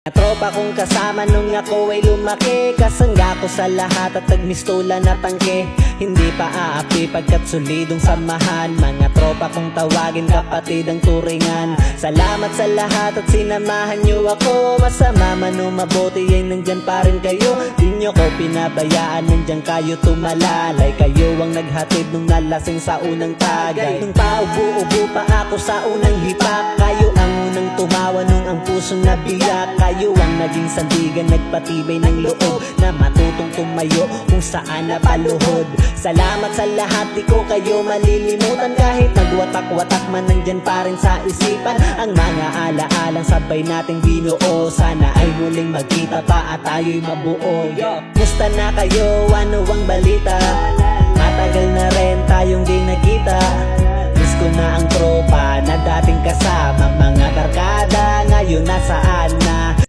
Tropa kong kasama nung ako ay lumaki, kasangga ko sa lahat at nagmistula na tangke. Hindi pa aapi pagkat solidong samahan. Mga tropa kong tawagin kapatid ang turingan. Salamat sa lahat at sinamahan nyo ako. Masama man o mabuti ay nandyan pa rin kayo. Di nyo ko pinabayaan, nandyan kayo tumalalay. Kayo ang naghatid nung nalasing sa unang tagay. Nung paubo-ubo pa ako sa unang hipak, kayo ang unang tumawa nung ang pusong nabiyak. Kayo ang naging sandigan, nagpatibay ng loob na matutong tumayo kung saan napaluhod. Salamat sa lahat, di ko kayo malilimutan. Kahit nagwatak-watak man, nandyan pa rin sa isipan ang mga alaalang sabay nating binuo. Sana ay muling magkita pa at tayo'y mabuo. Musta na kayo? Ano ang balita? Matagal na rin tayong di nagkita. Miss ko na ang tropa na dating kasama. Mga barkada ngayon nasaan na?